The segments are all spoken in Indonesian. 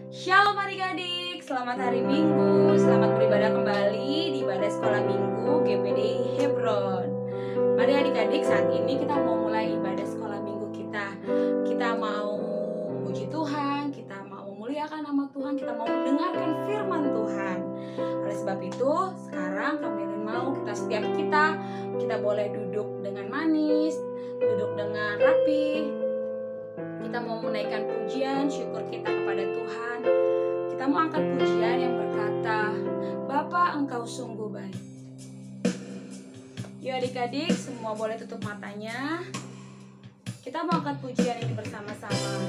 Shalom adik-adik, selamat hari Minggu, selamat beribadah kembali di ibadah sekolah Minggu GPD Hebron. Mari adik-adik, saat ini kita mau mulai ibadah sekolah Minggu kita. Kita mau memuji Tuhan, kita mau memuliakan nama Tuhan, kita mau mendengarkan firman Tuhan. Oleh sebab itu, sekarang kami mau setiap kita boleh duduk dengan manis, duduk dengan rapi. Kita mau menaikkan pujian, syukur kita kepada Tuhan. Kita mau angkat pujian yang berkata, Bapa Engkau sungguh baik. Yuk adik-adik, semua boleh tutup matanya. Kita mau angkat pujian ini bersama-sama.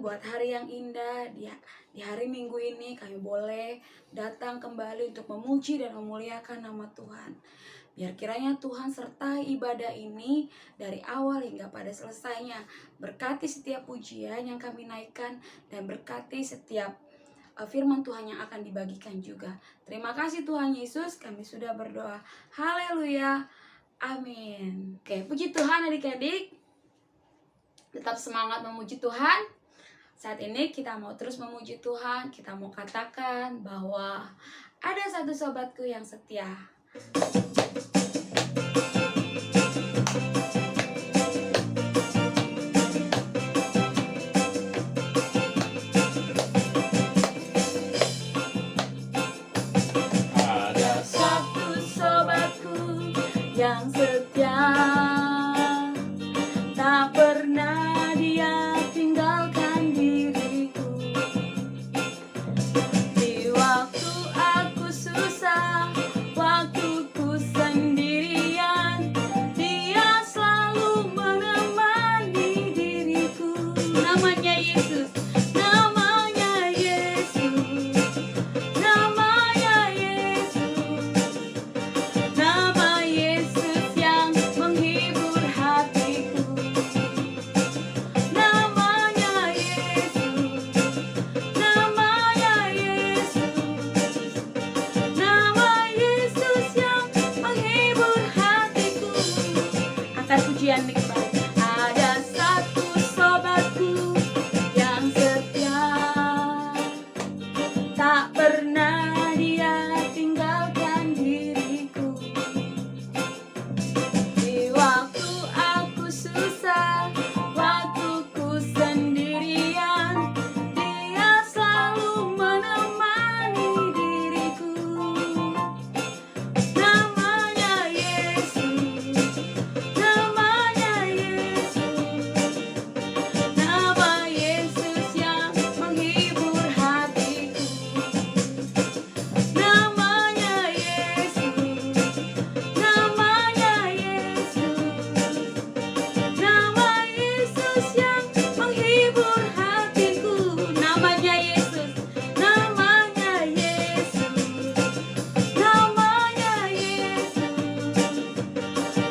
buat hari yang indah. Di hari Minggu ini kami boleh datang kembali untuk memuji dan memuliakan nama Tuhan. Biar kiranya Tuhan sertai ibadah ini dari awal hingga pada selesainya. Berkati setiap pujian yang kami naikkan dan berkati setiap firman Tuhan yang akan dibagikan juga. Terima kasih Tuhan Yesus, kami sudah berdoa. Haleluya. Amin. Oke, puji Tuhan adik-adik. Tetap semangat memuji Tuhan. Saat ini kita mau terus memuji Tuhan. Kita mau katakan bahwa ada satu sobatku yang setia. Ada satu sobatku yang setia, tak pernah dia tinggalkan diriku. Di waktu aku susah, waktu ku sendirian, dia selalu menemani diriku. Namanya Yesus, namanya Yesus, namanya Yesus, nama Yesus yang menghibur hatiku. Namanya Yesus, namanya Yesus, nama Yesus yang menghibur hatiku. Angkat pujian nikmat. Ada satu sobatku yang setia, tak pernah dia tinggalkan diriku. Di waktu aku susah, waktu ku sendirian, dia selalu menemani diriku. Namanya Yesus, namanya Yesus, nama Yesus yang menghibur hatiku. Namanya Yesus, namanya Yesus, nama Yesus yang menghibur hatiku. Namanya Yesus, namanya Yesus, namanya Yesus,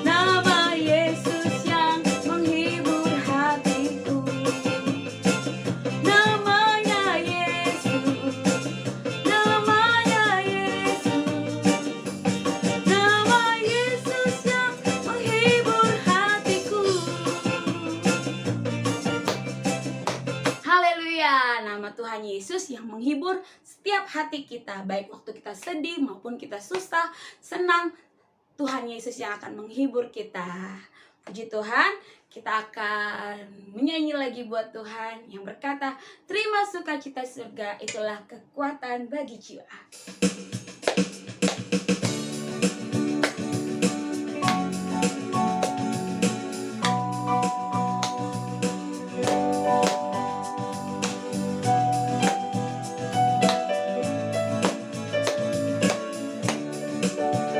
nama Yesus yang menghibur hatiku. Namanya Yesus, namanya Yesus, nama Yesus yang menghibur hatiku. Haleluya, nama Tuhan Yesus yang menghibur setiap hati kita, baik waktu kita sedih maupun kita susah, senang. Tuhan Yesus yang akan menghibur kita. Puji Tuhan, kita akan menyanyi lagi buat Tuhan yang berkata, terima sukacita surga, itulah kekuatan bagi jiwa.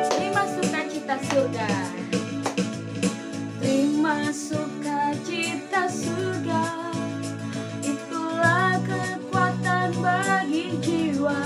Terima sukacita surga. Terima sukacita surga, itulah kekuatan bagi jiwa.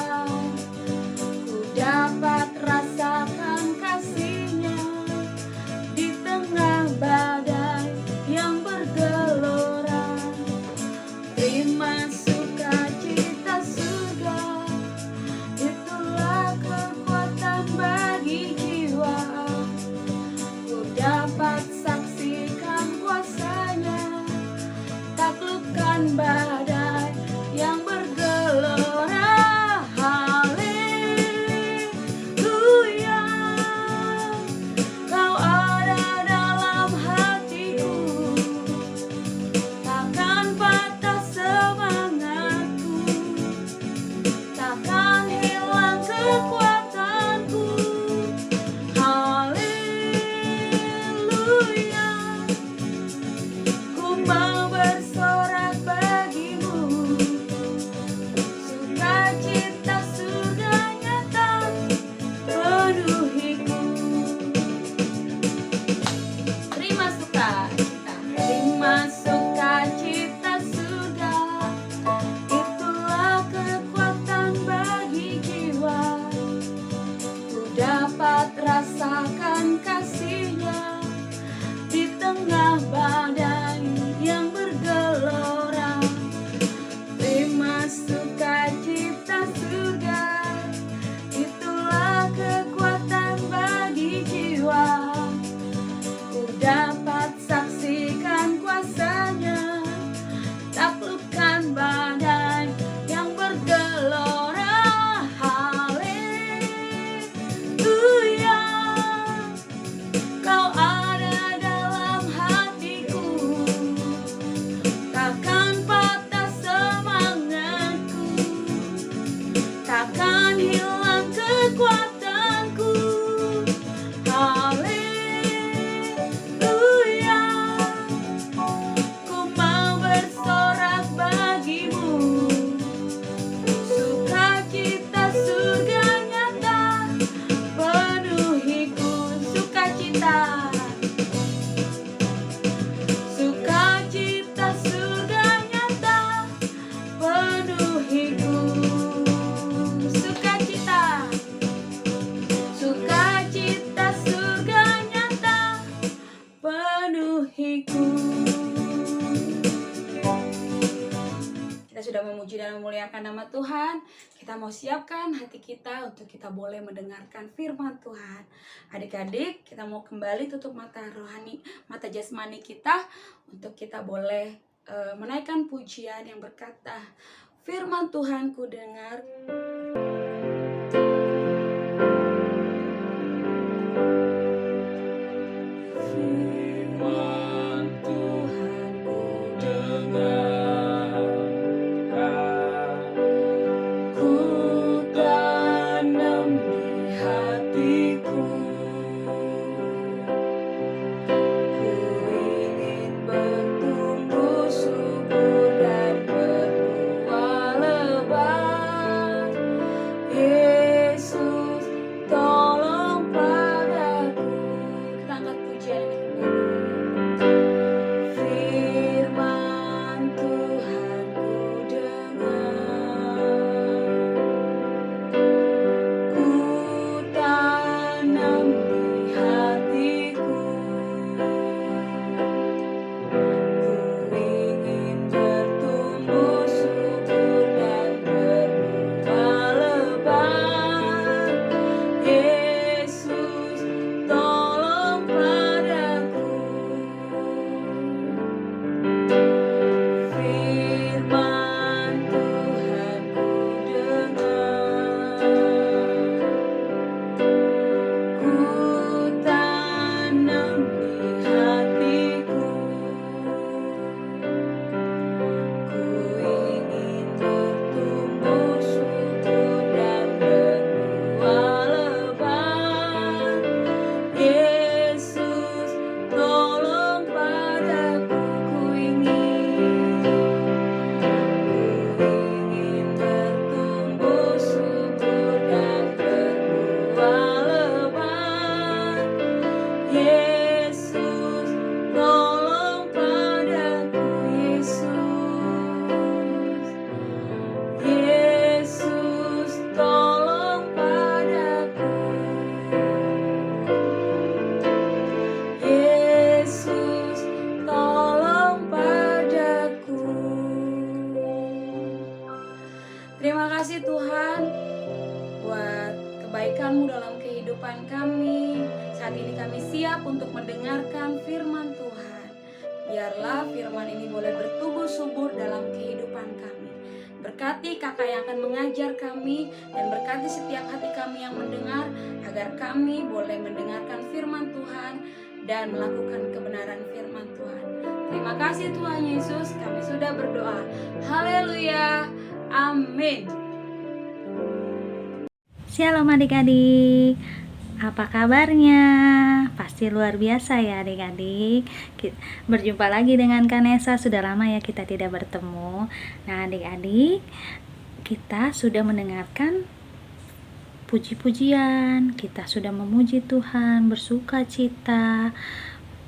sukacita surga, itulah kekuatan bagi jiwa. Ku dapat saksikan kuasanya, taklukkan badai yang bergelora. Haleluya, kau ada dalam hatiku, takkan patah semangatku, takkan hilang kekuatanku. Haleluya, ku mau bersorak bagimu, sukacita surga nyata penuhiku. Sukacita, sukacita surga nyata penuhiku. Sukacita, sukacita surga nyata penuhiku. Kita sudah memuji dan memuliakan nama Tuhan. Kita mau siapkan hati kita untuk kita boleh mendengarkan firman Tuhan. Adik-adik, kita mau kembali tutup mata rohani, mata jasmani kita, untuk kita boleh menaikkan pujian yang berkata, firman Tuhan ku dengar. Firman Tuhan ku dengar, ku tanam di hatiku. Ku ingin bertumbuh subur dan berbuah lebat. Yesus, tolong padaku. Kita angkat pujian ini kembali. Firman Tuhan ku dengar, ku tanam di hatiku. Ku ingin bertumbuh subur dan berbuah lebat. Yesus, tolong padaku. Firman Tuhan ku dengar, ku tanam di hatiku. Ku ingin bertumbuh subur dan berbuah lebat. Yesus, tolong padaku. Ku ingin bertumbuh subur dan berbuah lebat. Yesus, tolong padaku. Yesus, tolong padaku. Yesus, tolong padaku. Terima kasih Tuhan buat kebaikan-Mu dalam kehidupan kami. Saat ini kami siap untuk mendengarkan firman Tuhan. Biarlah firman ini boleh bertumbuh subur dalam kehidupan kami. Berkati kakak yang akan mengajar kami, dan berkati setiap hati kami yang mendengar, agar kami boleh mendengarkan firman Tuhan dan melakukan kebenaran firman Tuhan. Terima kasih Tuhan Yesus, kami sudah berdoa. Haleluya, amin. Shalom adik-adik, apa kabarnya? Pasti luar biasa ya adik-adik. Berjumpa lagi dengan Kanesa, sudah lama ya kita tidak bertemu. Nah adik-adik, kita sudah mendengarkan puji-pujian, kita sudah memuji Tuhan, bersuka cita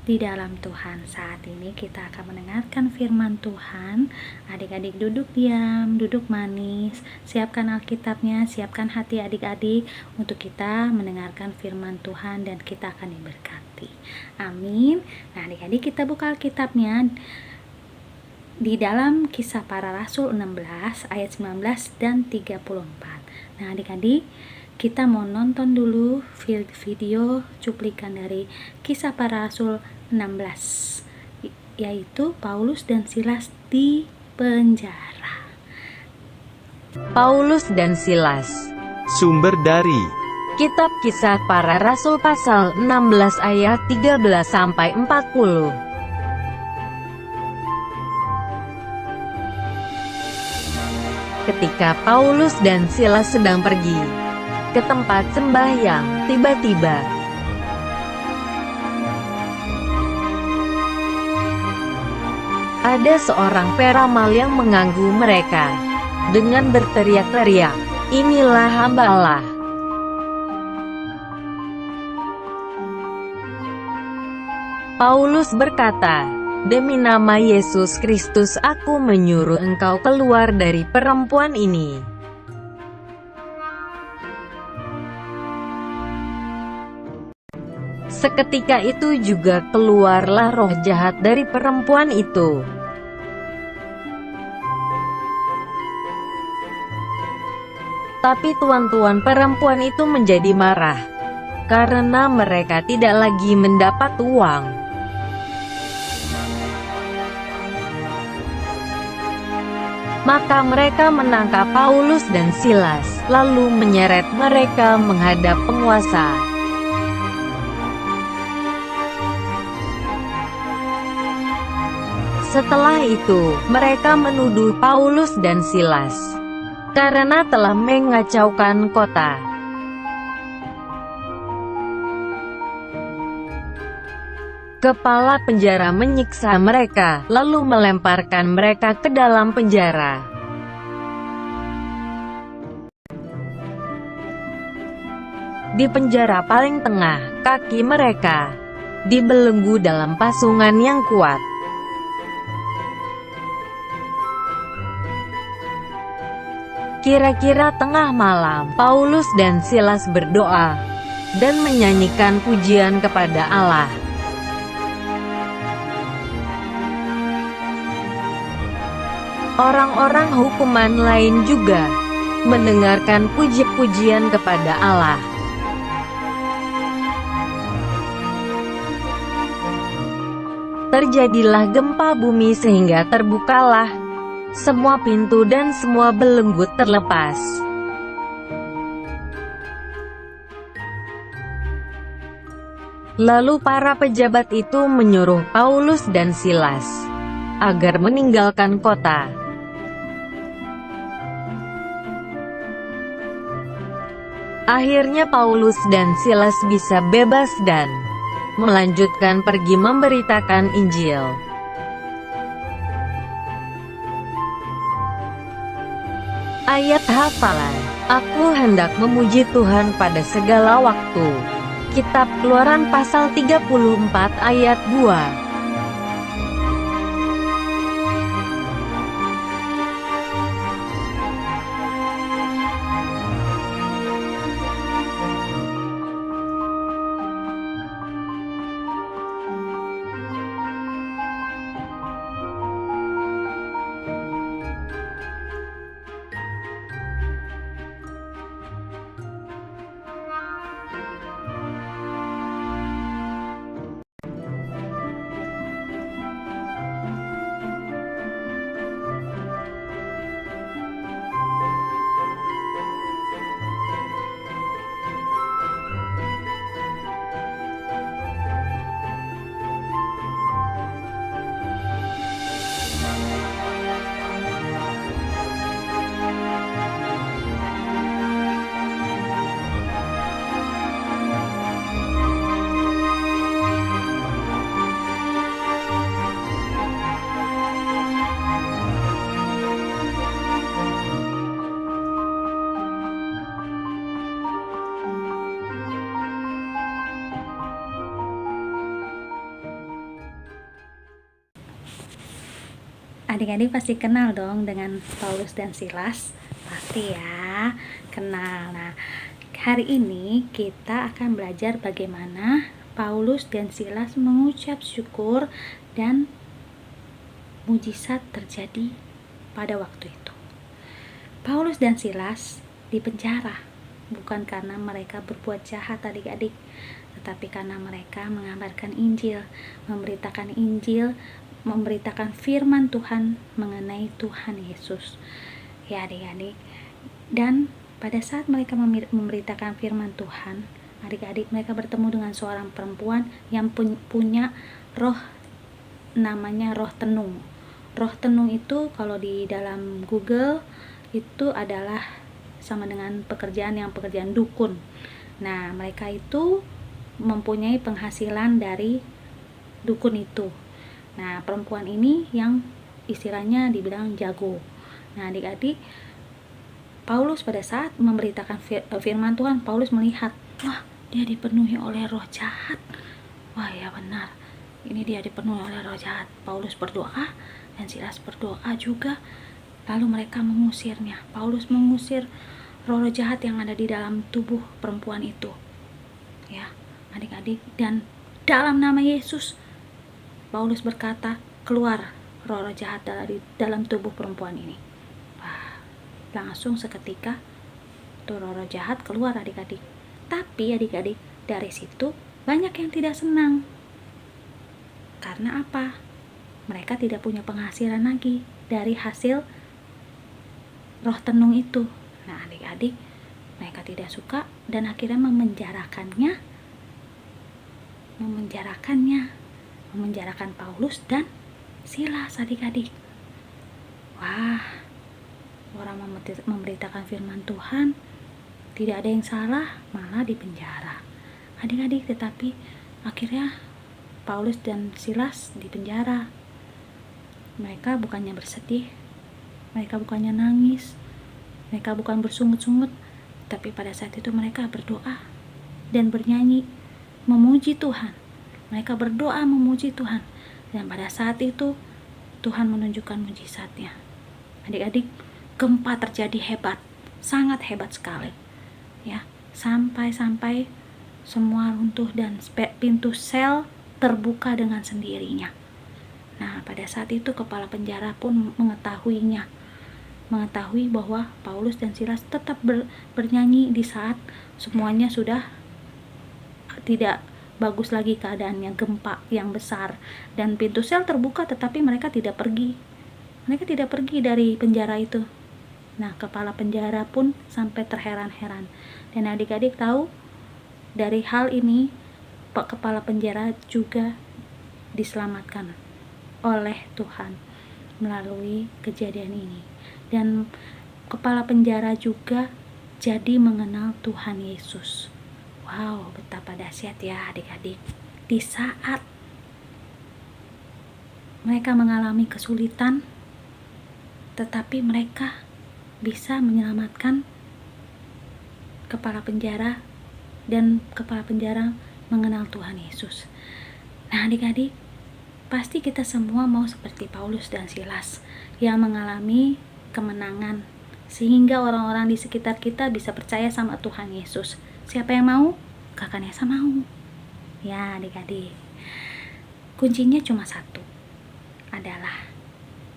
di dalam Tuhan. Saat ini kita akan mendengarkan firman Tuhan. Adik-adik duduk diam, duduk manis, siapkan Alkitabnya, siapkan hati adik-adik untuk kita mendengarkan firman Tuhan dan kita akan diberkati. Amin. Nah adik-adik, kita buka Alkitabnya di dalam Kisah Para Rasul 16 ayat 19 dan 34. Nah, adik-adik, kita mau nonton dulu video cuplikan dari Kisah Para Rasul 16, yaitu Paulus dan Silas di penjara. Paulus dan Silas. Sumber dari Kitab Kisah Para Rasul pasal 16 ayat 13 sampai 40. Ketika Paulus dan Silas sedang pergi ke tempat sembahyang, tiba-tiba ada seorang peramal yang mengganggu mereka dengan berteriak-teriak, "Inilah hamba Allah." Paulus berkata, "Demi nama Yesus Kristus aku menyuruh engkau keluar dari perempuan ini." Seketika itu juga keluarlah roh jahat dari perempuan itu. Tapi tuan-tuan perempuan itu menjadi marah, karena mereka tidak lagi mendapat uang. Maka mereka menangkap Paulus dan Silas, lalu menyeret mereka menghadap penguasa. Setelah itu, mereka menuduh Paulus dan Silas karena telah mengacaukan kota. Kepala penjara menyiksa mereka, lalu melemparkan mereka ke dalam penjara. Di penjara paling tengah, kaki mereka dibelenggu dalam pasungan yang kuat. Kira-kira tengah malam, Paulus dan Silas berdoa dan menyanyikan pujian kepada Allah. Orang-orang hukuman lain juga mendengarkan puji-pujian kepada Allah. Terjadilah gempa bumi sehingga terbukalah semua pintu dan semua belenggu terlepas. Lalu para pejabat itu menyuruh Paulus dan Silas agar meninggalkan kota. Akhirnya Paulus dan Silas bisa bebas dan melanjutkan pergi memberitakan Injil. Ayat hafalan, aku hendak memuji Tuhan pada segala waktu. Kitab Keluaran pasal 34 ayat 2. Adik-adik pasti kenal dong dengan Paulus dan Silas, pasti ya kenal. Nah, hari ini kita akan belajar bagaimana Paulus dan Silas mengucap syukur dan mujizat terjadi pada waktu itu. Paulus dan Silas dipenjara bukan karena mereka berbuat jahat adik-adik, tetapi karena mereka mengabarkan Injil, memberitakan firman Tuhan mengenai Tuhan Yesus. Ya adik-adik, dan pada saat mereka memberitakan firman Tuhan, adik-adik, mereka bertemu dengan seorang perempuan yang punya roh, namanya roh tenung. Roh tenung itu kalau di dalam Google itu adalah sama dengan pekerjaan dukun. Nah, mereka itu mempunyai penghasilan dari dukun itu. Nah, perempuan ini yang istilahnya dibilang jago. Nah, adik-adik, Paulus pada saat memberitakan firman Tuhan, Paulus melihat, wah, dia dipenuhi oleh roh jahat. Wah, ya benar, ini dia dipenuhi oleh roh jahat. Paulus berdoa dan Silas berdoa juga. Lalu mereka mengusirnya. Paulus mengusir roh jahat yang ada di dalam tubuh perempuan itu. Ya, adik-adik, dan dalam nama Yesus, Paulus berkata, keluar roh jahat dari dalam tubuh perempuan ini. Wah, langsung seketika tuh roh jahat keluar adik-adik. Tapi adik-adik, dari situ banyak yang tidak senang. Karena apa? Mereka tidak punya penghasilan lagi dari hasil roh tenung itu. Nah, adik-adik, mereka tidak suka dan akhirnya memenjarakan Paulus dan Silas adik-adik. Wah, orang memberitakan firman Tuhan, tidak ada yang salah, malah dipenjara. Adik-adik, tetapi akhirnya Paulus dan Silas dipenjara. Mereka bukannya bersedih, mereka bukannya nangis, mereka bukan bersungut-sungut, tapi pada saat itu mereka berdoa dan bernyanyi, memuji Tuhan. Mereka berdoa memuji Tuhan, dan pada saat itu Tuhan menunjukkan mujizatnya. Adik-adik, gempa terjadi hebat, sangat hebat sekali. Ya, sampai semua runtuh dan pintu sel terbuka dengan sendirinya. Nah, pada saat itu kepala penjara pun mengetahui bahwa Paulus dan Silas tetap bernyanyi di saat semuanya sudah tidak bagus lagi keadaannya, gempa yang besar dan pintu sel terbuka, tetapi mereka tidak pergi dari penjara itu. Nah, kepala penjara pun sampai terheran-heran. Dan adik-adik tahu, dari hal ini Pak kepala penjara juga diselamatkan oleh Tuhan melalui kejadian ini. Dan kepala penjara juga jadi mengenal Tuhan Yesus. Wow, betapa dahsyat ya adik-adik. Di saat mereka mengalami kesulitan, tetapi mereka bisa menyelamatkan kepala penjara, dan kepala penjara mengenal Tuhan Yesus. Nah adik-adik, pasti kita semua mau seperti Paulus dan Silas yang mengalami kemenangan, sehingga orang-orang di sekitar kita bisa percaya sama Tuhan Yesus. Siapa yang mau? Kakak Nesa mau. Ya adik-adik, kuncinya cuma satu, adalah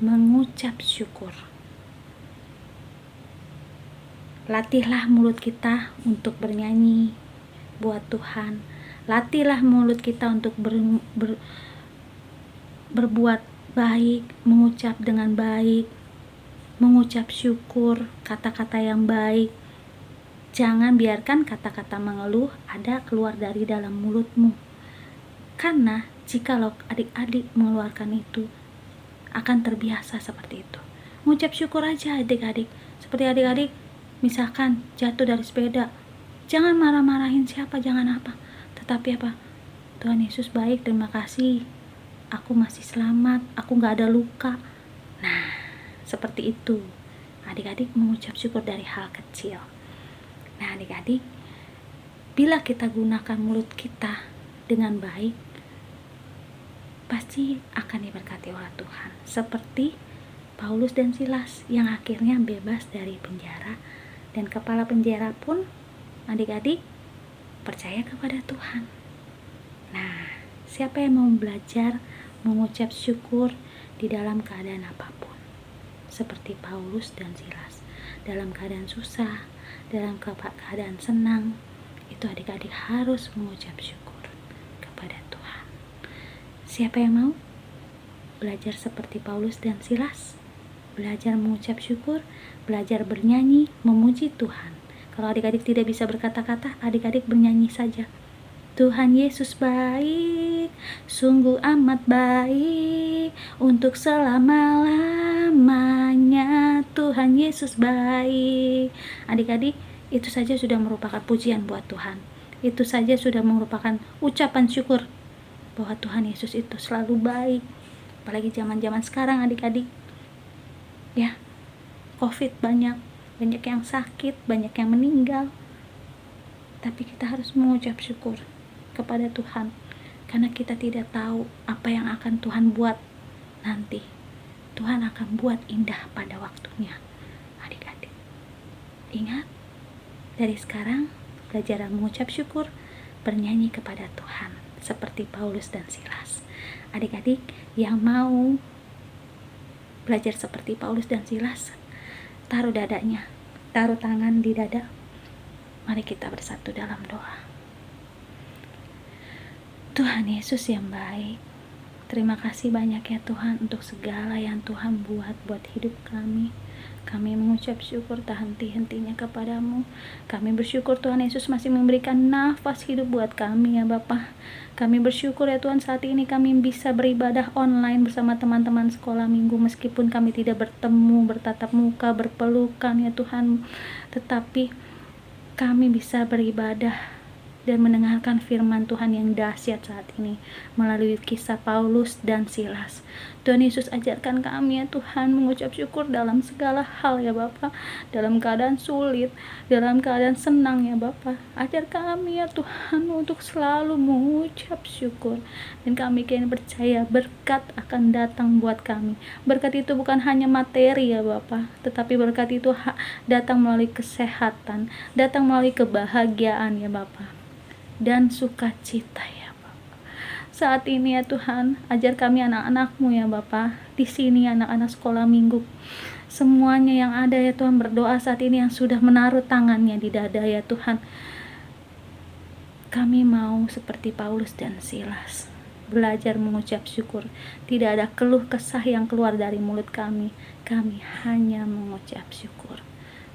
mengucap syukur. Latihlah mulut kita untuk bernyanyi buat Tuhan. Latihlah mulut kita untuk berbuat baik, mengucap dengan baik, mengucap syukur, kata-kata yang baik. Jangan biarkan kata-kata mengeluh ada keluar dari dalam mulutmu. Karena jikalau adik-adik mengeluarkan itu, akan terbiasa seperti itu. Mengucap syukur aja adik-adik. Seperti adik-adik misalkan jatuh dari sepeda, jangan marah-marahin siapa, jangan apa, tetapi apa? Tuhan Yesus baik, terima kasih, aku masih selamat, aku gak ada luka. Nah, seperti itu adik-adik, mengucap syukur dari hal kecil. Nah adik-adik, bila kita gunakan mulut kita dengan baik, pasti akan diberkati oleh Tuhan, seperti Paulus dan Silas yang akhirnya bebas dari penjara, dan kepala penjara pun adik-adik percaya kepada Tuhan. Nah, siapa yang mau belajar mengucap syukur di dalam keadaan apapun. Seperti Paulus dan Silas, dalam keadaan susah, dalam keadaan senang, itu adik-adik harus mengucap syukur kepada Tuhan. Siapa yang mau belajar seperti Paulus dan Silas? Belajar mengucap syukur, belajar bernyanyi, memuji Tuhan. Kalau adik-adik tidak bisa berkata-kata, adik-adik bernyanyi saja. Tuhan Yesus baik, sungguh amat baik, untuk selama-lamanya Tuhan Yesus baik. Adik-adik, itu saja sudah merupakan pujian buat Tuhan. Itu saja sudah merupakan ucapan syukur bahwa Tuhan Yesus itu selalu baik. Apalagi zaman-zaman sekarang adik-adik, ya, COVID banyak yang sakit, banyak yang meninggal. Tapi kita harus mengucap syukur kepada Tuhan, karena kita tidak tahu apa yang akan Tuhan buat nanti. Tuhan akan buat indah pada waktunya. Adik-adik, ingat, dari sekarang belajar mengucap syukur, bernyanyi kepada Tuhan seperti Paulus dan Silas. Adik-adik yang mau belajar seperti Paulus dan Silas, taruh dadanya, taruh tangan di dada. Mari kita bersatu dalam doa. Tuhan Yesus yang baik, terima kasih banyak ya Tuhan untuk segala yang Tuhan buat hidup kami. Kami mengucap syukur tak henti-hentinya kepadamu. Kami bersyukur Tuhan Yesus masih memberikan nafas hidup buat kami ya Bapa. Kami bersyukur ya Tuhan, saat ini kami bisa beribadah online bersama teman-teman sekolah minggu, meskipun kami tidak bertemu, bertatap muka, berpelukan ya Tuhan. Tetapi kami bisa beribadah dan mendengarkan firman Tuhan yang dahsyat saat ini melalui kisah Paulus dan Silas. Tuhan Yesus, ajarkan kami ya Tuhan mengucap syukur dalam segala hal ya Bapa, dalam keadaan sulit, dalam keadaan senang ya Bapa. Ajar kami ya Tuhan untuk selalu mengucap syukur, dan kami kini percaya berkat akan datang buat kami. Berkat itu bukan hanya materi ya Bapa, tetapi berkat itu datang melalui kesehatan, datang melalui kebahagiaan ya Bapa, dan sukacita ya Bapa. Saat ini ya Tuhan, ajar kami anak-anak-Mu ya Bapa, di sini anak-anak sekolah minggu, semuanya yang ada ya Tuhan, berdoa saat ini yang sudah menaruh tangannya di dada ya Tuhan. Kami mau seperti Paulus dan Silas, belajar mengucap syukur. Tidak ada keluh kesah yang keluar dari mulut kami. Kami hanya mengucap syukur.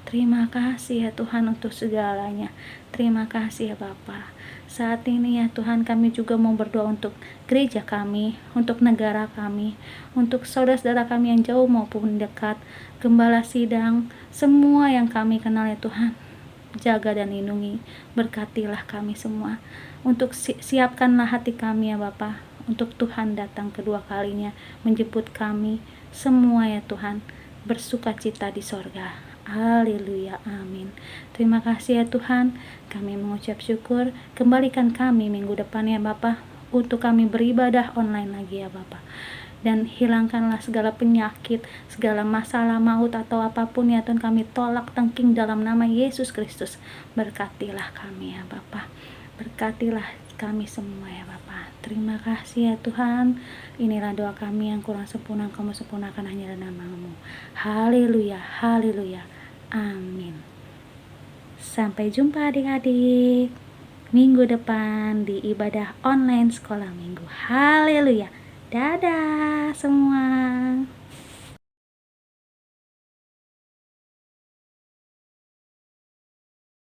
Terima kasih ya Tuhan untuk segalanya. Terima kasih ya Bapa. Saat ini ya Tuhan, kami juga mau berdoa untuk gereja kami, untuk negara kami, untuk saudara-saudara kami yang jauh maupun dekat, gembala sidang, semua yang kami kenal ya Tuhan. Jaga dan lindungi, berkatilah kami semua. Untuk siapkanlah hati kami ya Bapa, untuk Tuhan datang kedua kalinya menjemput kami semua ya Tuhan, bersukacita di sorga. Haleluya, amin. Terima kasih ya Tuhan, kami mengucap syukur. Kembalikan kami minggu depan ya Bapa, untuk kami beribadah online lagi ya Bapa. Dan hilangkanlah segala penyakit, segala masalah maut atau apapun ya Tuhan, kami tolak tengking dalam nama Yesus Kristus. Berkatilah kami ya Bapa, berkatilah kami semua ya Bapa. Terima kasih ya Tuhan. Inilah doa kami, yang kurang sempurna Kamu sempurnakan hanya dalam nama-Mu. Haleluya, haleluya, amin. Sampai jumpa adik-adik minggu depan di ibadah online sekolah minggu. Haleluya. Dadah semua.